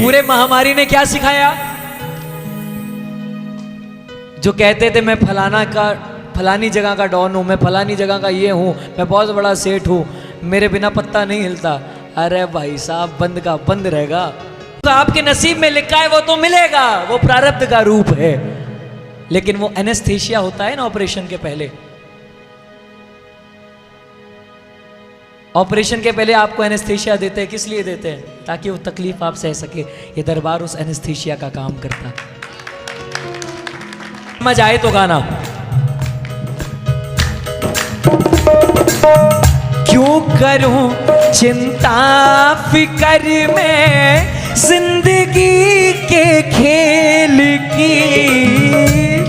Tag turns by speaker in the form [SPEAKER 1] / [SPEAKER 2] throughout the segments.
[SPEAKER 1] पूरे महामारी ने क्या सिखाया? जो कहते थे मैं फलानी जगह का डॉन हूं, मैं फलानी जगह का ये हूं, मैं बहुत बड़ा सेठ हूं, मेरे बिना पत्ता नहीं हिलता। अरे भाई साहब, बंद का बंद रहेगा। तो आपके नसीब में लिखा है वो तो मिलेगा, वो प्रारब्ध का रूप है। लेकिन वो एनेस्थीसिया होता है ना ऑपरेशन के पहले, ऑपरेशन के पहले आपको एनेस्थीसिया देते हैं। किस लिए देते हैं? ताकि वो तकलीफ आप सह सके। ये दरबार उस एनेस्थीसिया का काम करता है। समझ आए तो गाना। क्यों करूं चिंता फिक्र में जिंदगी के खेल की,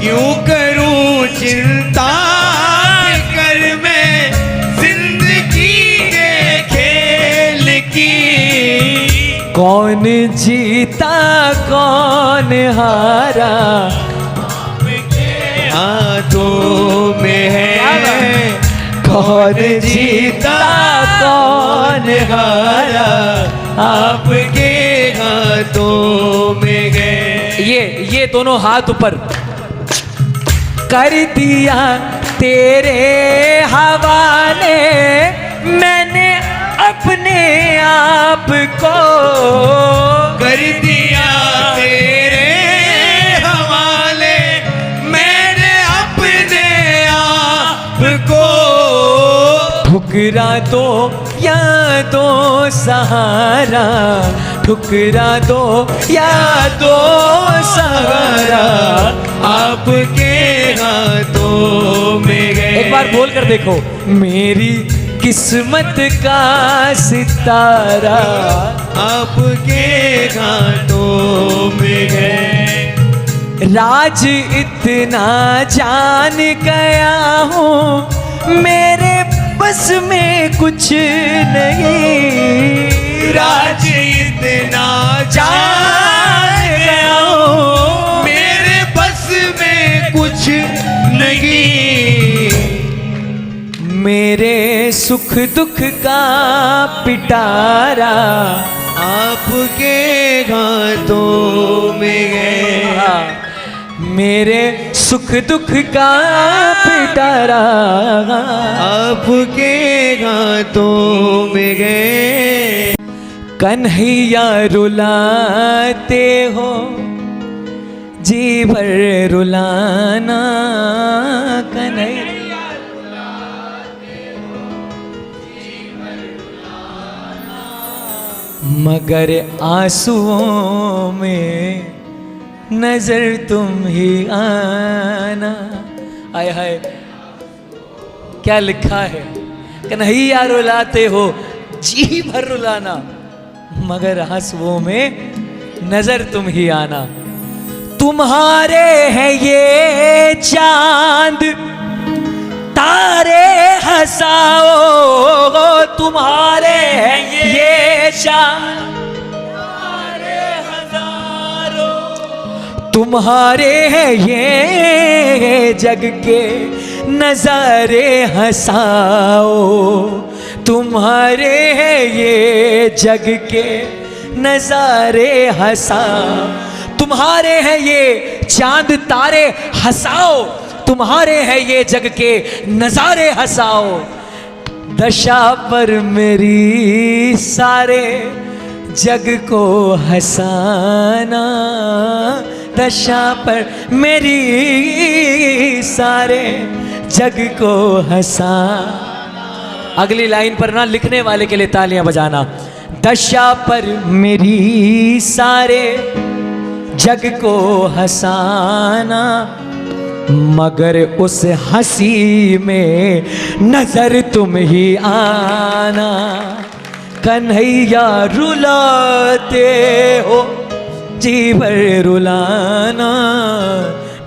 [SPEAKER 2] क्यों करूं चिंता फिक्र में जिंदगी के खेल की।
[SPEAKER 1] कौन जीता कौन हारा
[SPEAKER 2] हाथों में है,
[SPEAKER 1] कौन जीता कौन हारा
[SPEAKER 2] आपके हाथों में है।
[SPEAKER 1] ये दोनों हाथ ऊपर कर दिया तेरे हवाले, मैंने अपने आप को
[SPEAKER 2] कर दिया तेरे हवाले, मैंने अपने आप को।
[SPEAKER 1] ठुकरा दो या दो सहारा, ठुकरा दो या दो सहारा
[SPEAKER 2] आपके हाथों में है।
[SPEAKER 1] एक बार बोल कर देखो। मेरी किस्मत का सितारा
[SPEAKER 2] आपके हाथों में है।
[SPEAKER 1] राज इतना जान गया हूँ, मेरे बस में कुछ नहीं।
[SPEAKER 2] राज इतना जान गया हूँ, मेरे बस में कुछ नहीं।
[SPEAKER 1] मेरे सुख दुख का पिटारा
[SPEAKER 2] आपके हाथों में है।
[SPEAKER 1] मेरे सुख दुख का पिटारा
[SPEAKER 2] आपके हाथों में है।
[SPEAKER 1] कन्हैया रुलाते हो जी भर रुलाना, कन्हैया मगर आंसुओं में नजर तुम ही आना। आय हाय, क्या लिखा है? कन्हैया रुलाते हो जी भर रुलाना, मगर आंसुओं में नजर तुम ही आना। तुम्हारे हैं ये चांद तारे हंसाओ, तुम्हारे हैं ये चांद तारे हजारों, तुम्हारे हैं ये जग के नजारे हंसाओ, तुम्हारे हैं ये जग के नजारे हंसाओ। तुम्हारे हैं ये चांद तारे हंसाओ, तुम्हारे हैं ये जग के नजारे हंसाओ। दशा पर मेरी सारे जग को हंसाना, दशा पर मेरी सारे जग को हंसाना। अगली लाइन पर ना लिखने वाले के लिए तालियां बजाना। दशा पर मेरी सारे जग को हंसाना, मगर उस हंसी में नजर तुम ही आना। कन्हैया रुलाते हो जी भर रुलाना,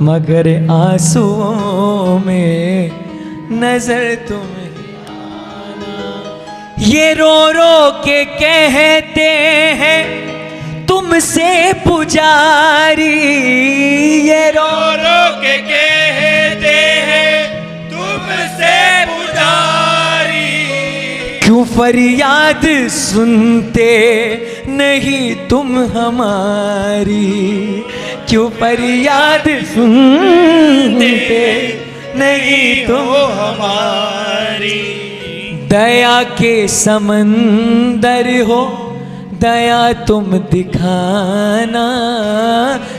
[SPEAKER 1] मगर आंसुओं में नजर तुम ही आना। ये रो रो के कहते हैं तुमसे पुजारी, ये रो रो के कहते हैं तुमसे पुजारी। क्यों फरियाद सुनते नहीं तुम हमारी, क्यों फरियाद सुनते नहीं तुम
[SPEAKER 2] हमारी।
[SPEAKER 1] दया के समंदर हो, दया तुम दिखाना,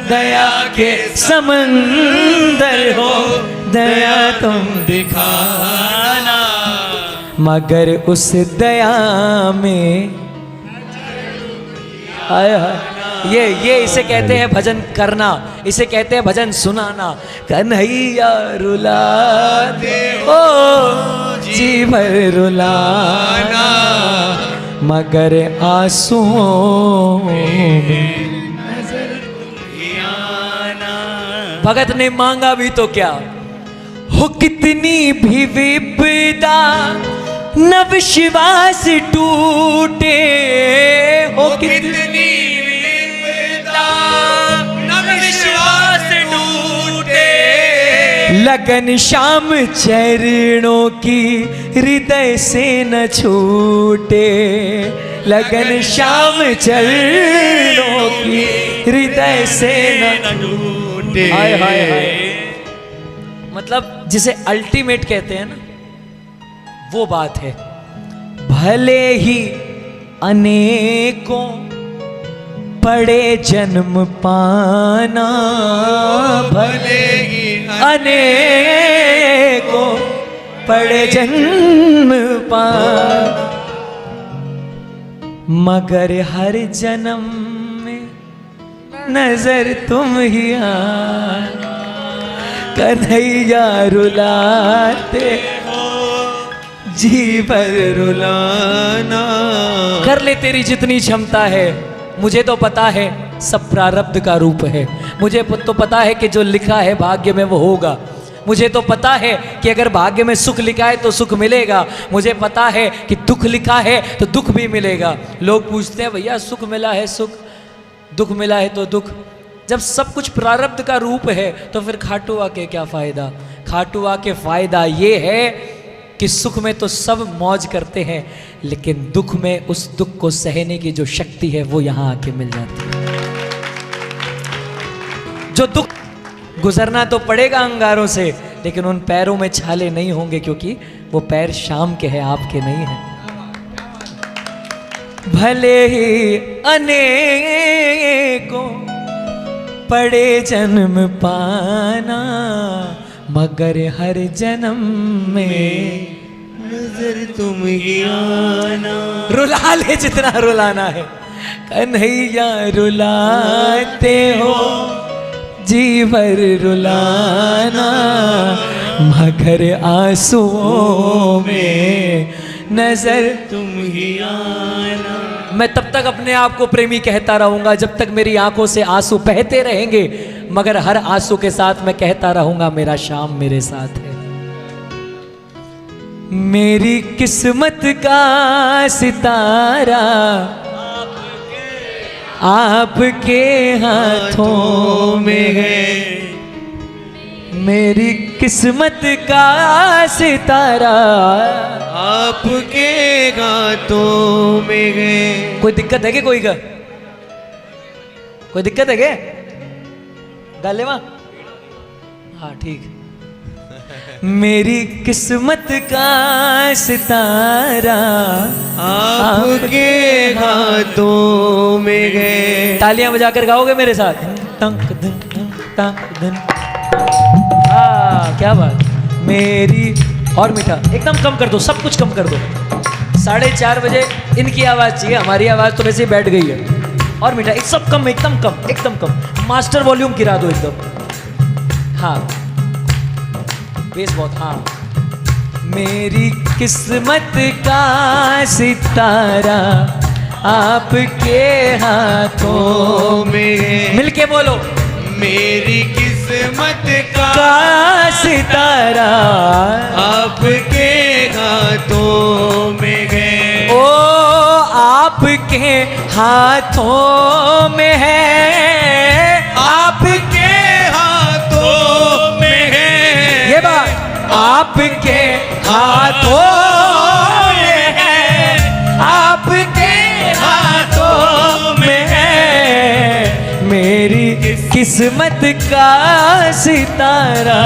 [SPEAKER 1] दया के समंदर हो, दया तुम दिखाना, मगर उस दया में हाय हाय, ये इसे कहते हैं भजन करना, इसे कहते हैं भजन सुनाना। कन्हैया रुला दे ओ जी भर रुलाना, मगर आंसुओं में भगत ने मांगा भी तो क्या, हो कितनी भी विपदा न विश्वास टूटे, हो कितनी विपदा न विश्वास टूटे, लगन श्याम चरणों की हृदय से न छूटे, लगन श्याम चरणों की हृदय से न छूटे। हाय हाय हाय, मतलब जिसे अल्टीमेट कहते हैं ना, वो बात है। भले ही अनेकों पड़े जन्म पाना, भले ही अनेकों पड़े जन्म पाना, मगर हर जन्म में नजर तुम ही आना, कन्हैया रुलाते जी भर रुलाना। कर ले तेरी जितनी क्षमता है, मुझे तो पता है सब प्रारब्ध का रूप है, मुझे तो पता है कि जो लिखा है भाग्य में वो होगा, मुझे तो पता है कि अगर भाग्य में सुख लिखा है तो सुख मिलेगा, मुझे पता है कि दुख लिखा है तो दुख भी मिलेगा। लोग पूछते हैं भैया सुख मिला है सुख, दुख मिला है तो दुख। जब सब कुछ प्रारब्ध का रूप है तो फिर खाटुआ के क्या फायदा। खाटुआ के फायदा ये है कि सुख में तो सब मौज करते हैं, लेकिन दुख में उस दुख को सहने की जो शक्ति है वो यहाँ आके मिल जाती है। जो दुख गुजरना तो पड़ेगा अंगारों से, लेकिन उन पैरों में छाले नहीं होंगे, क्योंकि वो पैर शाम के हैं, आपके नहीं हैं। भले ही अनेकों पड़े जन्म पाना, मगर हर जन्म में
[SPEAKER 2] नजर तुम ही आना।
[SPEAKER 1] रुला ले जितना रुलाना है, कन्हैया रुलाते हो जी भर रुलाना, मगर आंसुओं में नजर
[SPEAKER 2] तुम ही आना।
[SPEAKER 1] मैं तब तक अपने आप को प्रेमी कहता रहूंगा जब तक मेरी आंखों से आंसू बहते रहेंगे, मगर हर आंसू के साथ मैं कहता रहूंगा मेरा श्याम मेरे साथ है। मेरी किस्मत का सितारा आपके हाथों में है, मेरी किस्मत का सितारा
[SPEAKER 2] आपके हाथों में है।
[SPEAKER 1] कोई दिक्कत है क्या? कोई दिक्कत है क्या? गाले वहां, हाँ ठीक। मेरी किस्मत का सितारा
[SPEAKER 2] आपके हाथों में है।
[SPEAKER 1] तालियां बजाकर गाओगे मेरे साथ? टंक धन टंक धन। हाँ क्या बात। मेरी और मीठा एकदम कम कर दो, सब कुछ कम कर दो। 4:30 बजे इनकी आवाज़ चाहिए, हमारी आवाज़ तो वैसे ही बैठ गई है। और मीठा एक सब कम, एकदम कम, एकदम कम। मास्टर वॉल्यूम गिरा दो एकदम। हाँ बेस बहुत। हाँ मेरी किस्मत का सितारा आपके हाथों में। मिलके बोलो।
[SPEAKER 2] मेरी किस्मत
[SPEAKER 1] का सितारा
[SPEAKER 2] आपके हाथों में है।
[SPEAKER 1] ओ आपके हाथों में है,
[SPEAKER 2] आपके हाथों में है।
[SPEAKER 1] ये बात आपके हाथों में है, आपके हाथों किस्मत का सितारा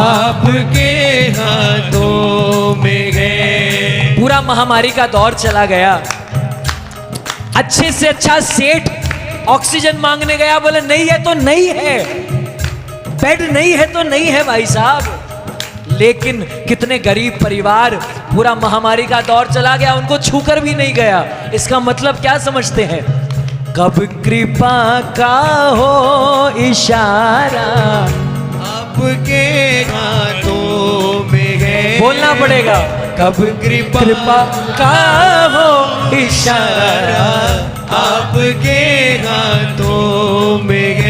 [SPEAKER 2] आपके हाथों में है।
[SPEAKER 1] पूरा महामारी का दौर चला गया। अच्छे से अच्छा सेठ ऑक्सीजन मांगने गया, बोले नहीं है तो नहीं है, बेड नहीं है तो नहीं है भाई साहब। लेकिन कितने गरीब परिवार, पूरा महामारी का दौर चला गया, उनको छूकर भी नहीं गया। इसका मतलब क्या समझते हैं? कब कृपा का हो इशारा
[SPEAKER 2] आपके हाथों में है।
[SPEAKER 1] बोलना पड़ेगा,
[SPEAKER 2] कब कृपा
[SPEAKER 1] का हो इशारा
[SPEAKER 2] आपके हाथों में